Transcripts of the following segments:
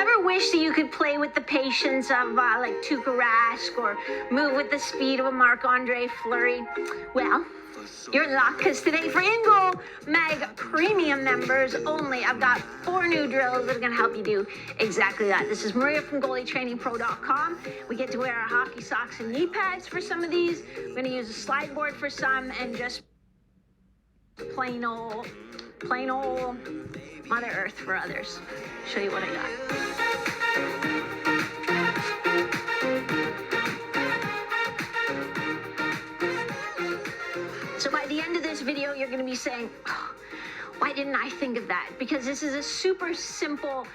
ever wish that you could play with the patience of like Tuukka Rask or move with the speed of a Marc-Andre Fleury? Well, you're in luck, because today for InGoal Mag Premium members only, I've got 4 new drills that are going to help you do exactly that. This is Maria from GoalieTrainingPro.com. We get to wear our hockey socks and knee pads for some of these. We're going to use a slide board for some, and just plain old Mother Earth for others. Show you what I got. So by the end of this video, you're going to be saying, oh, why didn't I think of that? Because this is a super simple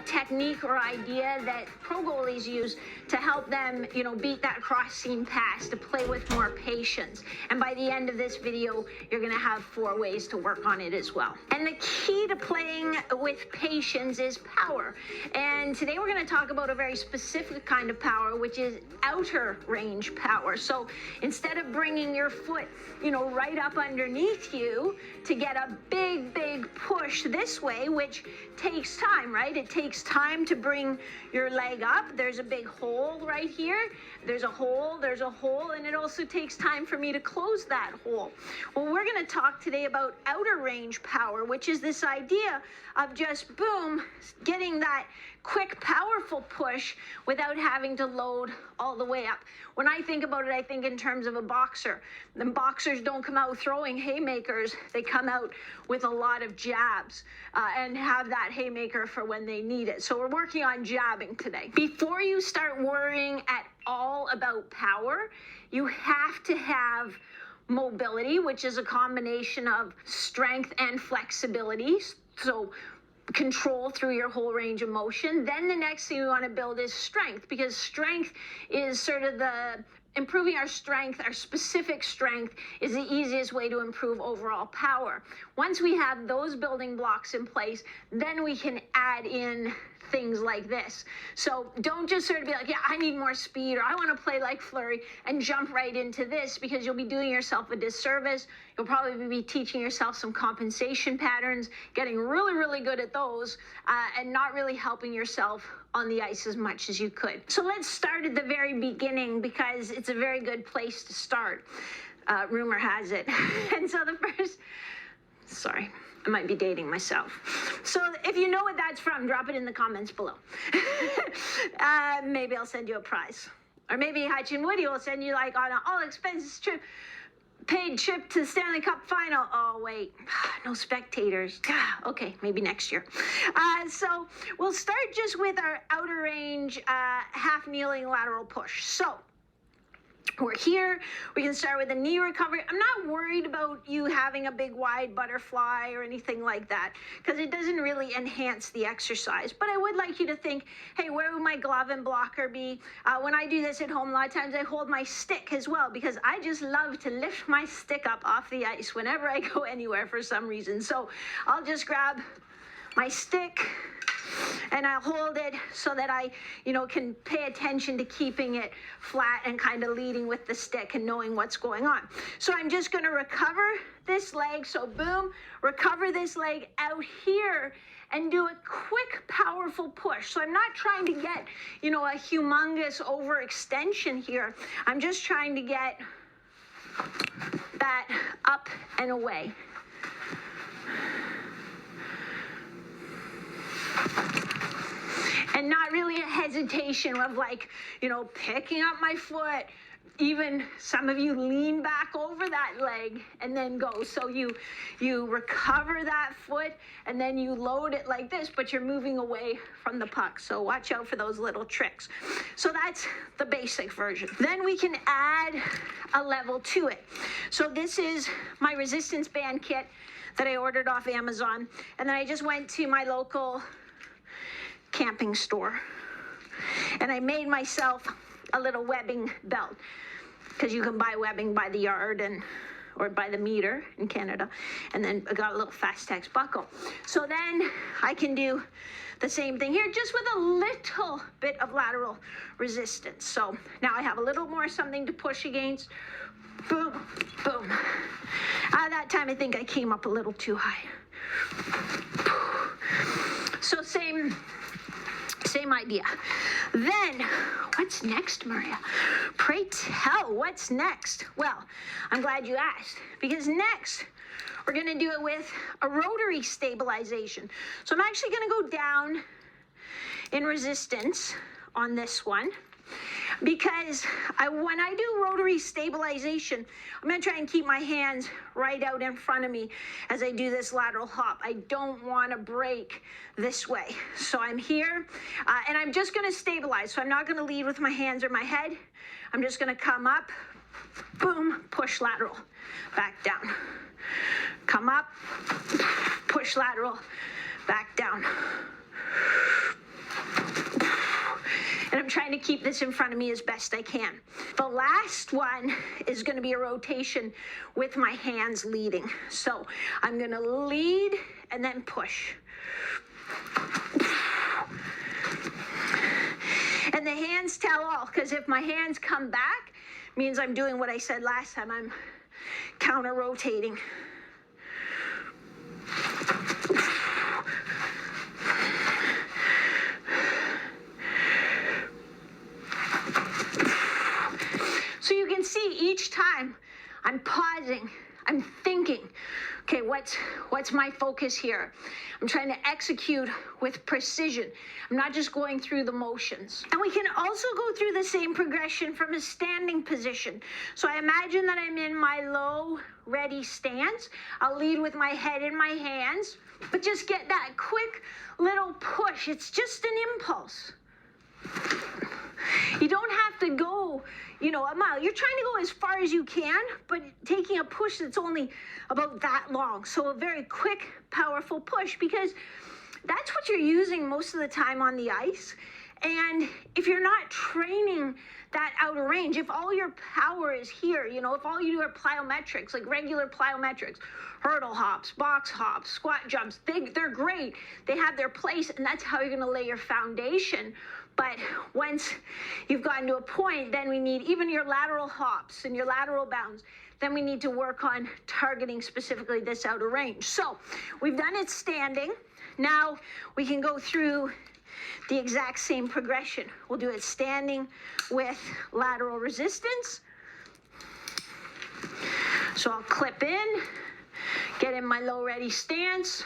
technique or idea that pro goalies use to help them, beat that cross-seam pass, to play with more patience. And by the end of this video, you're going to have 4 ways to work on it as well. And the key to playing with patience is power. And today we're going to talk about a very specific kind of power, which is outer range power. So instead of bringing your foot, right up underneath you to get a big push this way, which takes time, right? It takes time to bring your leg up. There's a big hole right here. There's a hole, and it also takes time for me to close that hole. Well, we're going to talk today about outer range power, which is this idea of just, boom, getting that quick, powerful push without having to load all the way up. When I think about it, I think in terms of a boxer. The boxers don't come out throwing haymakers. They come out with a lot of jabs and have that haymaker for when they need it. So we're working on jabbing today. Before you start worrying at all about power, you have to have mobility, which is a combination of strength and flexibility. So control through your whole range of motion. Then the next thing we want to build is strength, because strength is sort of improving our strength, our specific strength is the easiest way to improve overall power. Once we have those building blocks in place, then we can add in things like this. So don't just sort of be like, yeah, I need more speed, or I want to play like Fleury, and jump right into this, because you'll be doing yourself a disservice. You'll probably be teaching yourself some compensation patterns, getting really, really good at those, and not really helping yourself on the ice as much as you could. So let's start at the very beginning, because it's a very good place to start. Rumor has it. And so sorry, I might be dating myself. So if you know what that's from, drop it in the comments below. Maybe I'll send you a prize. Or maybe Hutch and Woody will send you on an all-expenses paid trip to the Stanley Cup final. Oh, wait, no spectators. Okay, maybe next year. So we'll start just with our outer range half kneeling lateral push. So we're here. We can start with a knee recovery. I'm not worried about you having a big wide butterfly or anything like that, because it doesn't really enhance the exercise. But I would like you to think, hey, where would my glove and blocker be? When I do this at home, a lot of times I hold my stick as well, because I just love to lift my stick up off the ice whenever I go anywhere for some reason. So I'll just grab my stick and I'll hold it so that I, can pay attention to keeping it flat and kind of leading with the stick and knowing what's going on. So I'm just going to recover this leg. So boom, recover this leg out here and do a quick, powerful push. So I'm not trying to get, a humongous overextension here. I'm just trying to get that up and away. And not really a hesitation of picking up my foot. Even some of you lean back over that leg and then go. So you recover that foot and then you load it like this, but you're moving away from the puck. So watch out for those little tricks. So that's the basic version. Then we can add a level to it. So this is my resistance band kit that I ordered off Amazon. And then I just went to my local camping store and I made myself a little webbing belt, because you can buy webbing by the yard or by the meter in Canada, and then I got a little Fastex buckle. So then I can do the same thing here, just with a little bit of lateral resistance. So now I have a little more something to push against. Boom, boom. That time I think I came up a little too high. So same Same idea. Then, what's next, Maria? Pray tell, what's next? Well, I'm glad you asked, because next, we're going to do it with a rotary stabilization. So I'm actually going to go down in resistance on this one, because when I do rotary stabilization, I'm going to try and keep my hands right out in front of me as I do this lateral hop. I don't want to break this way. So I'm here, and I'm just going to stabilize. So I'm not going to lead with my hands or my head. I'm just going to come up, boom, push lateral, back down. Come up, push lateral, back down. And I'm trying to keep this in front of me as best I can. The last one is going to be a rotation with my hands leading. So I'm going to lead and then push. And the hands tell all, because if my hands come back, means I'm doing what I said last time. I'm counter rotating. So you can see each time I'm pausing, I'm thinking, okay, what's my focus here? I'm trying to execute with precision. I'm not just going through the motions. And we can also go through the same progression from a standing position. So I imagine that I'm in my low, ready stance. I'll lead with my head in my hands, but just get that quick little push. It's just an impulse. You don't have to go, a mile. You're trying to go as far as you can, but taking a push that's only about that long. So a very quick, powerful push, because that's what you're using most of the time on the ice. And if you're not training that outer range, if all your power is here, if all you do are plyometrics, like regular plyometrics, hurdle hops, box hops, squat jumps, they're great. They have their place, and that's how you're going to lay your foundation. But once you've gotten to a point, then we need even your lateral hops and your lateral bounds. Then we need to work on targeting specifically this outer range. So we've done it standing. Now we can go through the exact same progression. We'll do it standing with lateral resistance. So I'll clip in, get in my low ready stance,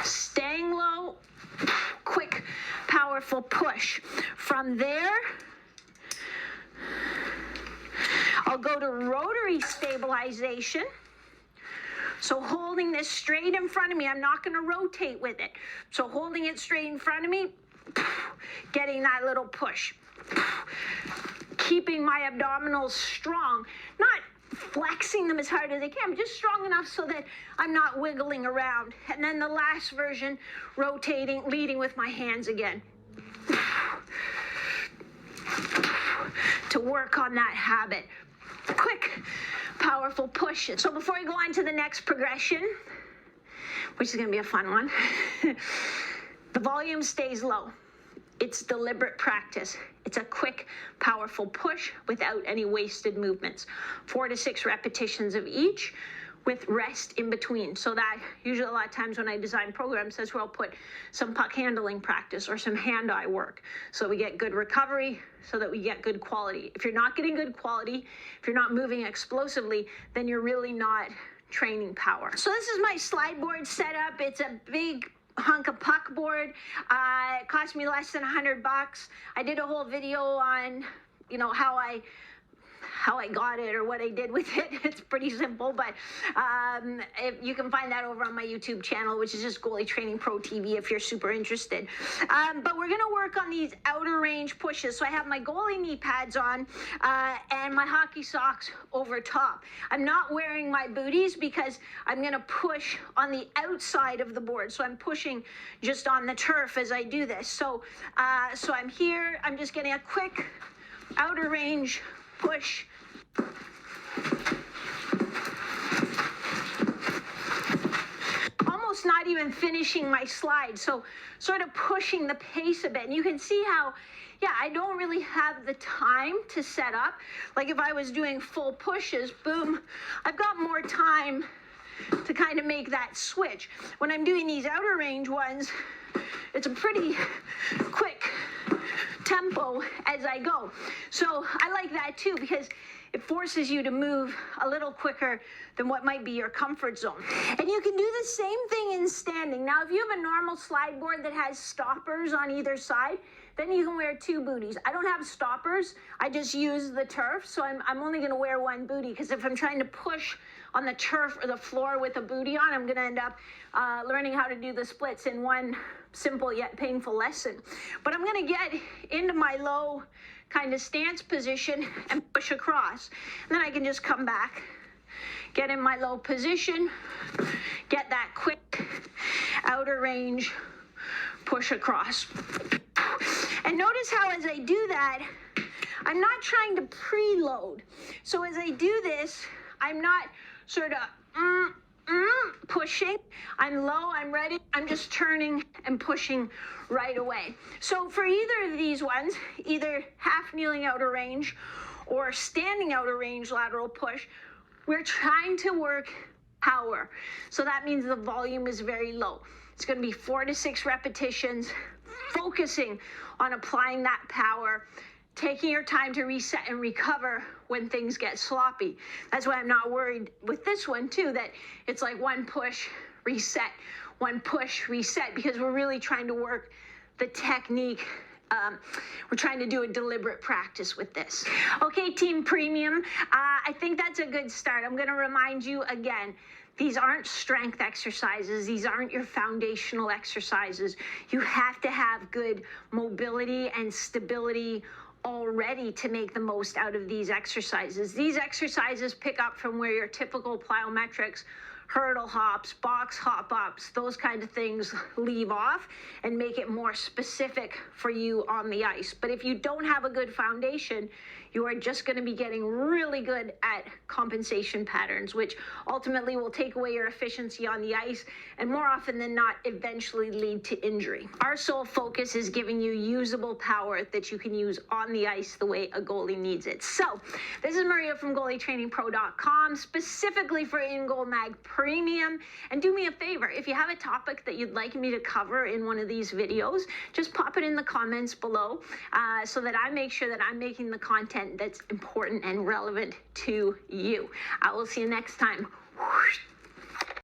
staying low, quick, powerful push. From there, I'll go to rotary stabilization. So holding this straight in front of me, I'm not going to rotate with it. So holding it straight in front of me, getting that little push. Keeping my abdominals strong, not flexing them as hard as I can, but just strong enough so that I'm not wiggling around. And then the last version, rotating, leading with my hands again. To work on that habit. Quick, powerful pushes. So before we go on to the next progression, which is going to be a fun one, the volume stays low. It's deliberate practice. It's a quick, powerful push without any wasted movements. 4 to 6 repetitions of each with rest in between. So that usually a lot of times when I design programs, that's where I'll put some puck handling practice or some hand-eye work. So we get good recovery, so that we get good quality. If you're not getting good quality, if you're not moving explosively, then you're really not training power. So this is my slide board setup. It's a big hunk of puck board. It cost me less than $100. I did a whole video on, how I got it or what I did with it. It's pretty simple, but you can find that over on my YouTube channel, which is just Goalie Training Pro TV if you're super interested. But we're going to work on these outer range pushes. So I have my goalie knee pads on and my hockey socks over top. I'm not wearing my booties because I'm going to push on the outside of the board. So I'm pushing just on the turf as I do this. So I'm here. I'm just getting a quick outer range push. Almost not even finishing my slide, so sort of pushing the pace a bit. And you can see how, I don't really have the time to set up. Like if I was doing full pushes, boom, I've got more time to kind of make that switch. When I'm doing these outer range ones, it's a pretty quick tempo as I go. So I like that too, because it forces you to move a little quicker than what might be your comfort zone. And you can do the same thing in standing. Now, if you have a normal slide board that has stoppers on either side, then you can wear 2 booties. I don't have stoppers. I just use the turf, so I'm only going to wear 1 booty, because if I'm trying to push on the turf or the floor with a booty on, I'm going to end up learning how to do the splits in one simple yet painful lesson. But I'm going to get into my low kind of stance position and push across. And then I can just come back, get in my low position, get that quick outer range push across. And notice how as I do that, I'm not trying to preload. So as I do this, I'm not sort of pushing. I'm low, I'm ready, I'm just turning and pushing right away. So for either of these ones, either half kneeling outer range or standing outer range lateral push, we're trying to work power. So that means the volume is very low. It's going to be 4 to 6 repetitions, focusing on applying that power, taking your time to reset and recover when things get sloppy. That's why I'm not worried with this one too, that it's like 1 push, reset, 1 push, reset, because we're really trying to work the technique. We're trying to do a deliberate practice with this. Okay, Team Premium, I think that's a good start. I'm going to remind you again, these aren't strength exercises. These aren't your foundational exercises. You have to have good mobility and stability already to make the most out of these exercises. These exercises pick up from where your typical plyometrics, hurdle hops, box hop ups, those kind of things leave off and make it more specific for you on the ice. But if you don't have a good foundation, you are just going to be getting really good at compensation patterns, which ultimately will take away your efficiency on the ice and more often than not eventually lead to injury. Our sole focus is giving you usable power that you can use on the ice the way a goalie needs it. So this is Maria from goalietrainingpro.com, specifically for In Goal Mag Premium. And do me a favor, if you have a topic that you'd like me to cover in one of these videos, just pop it in the comments below so that I make sure that I'm making the content that's important and relevant to you. I will see you next time.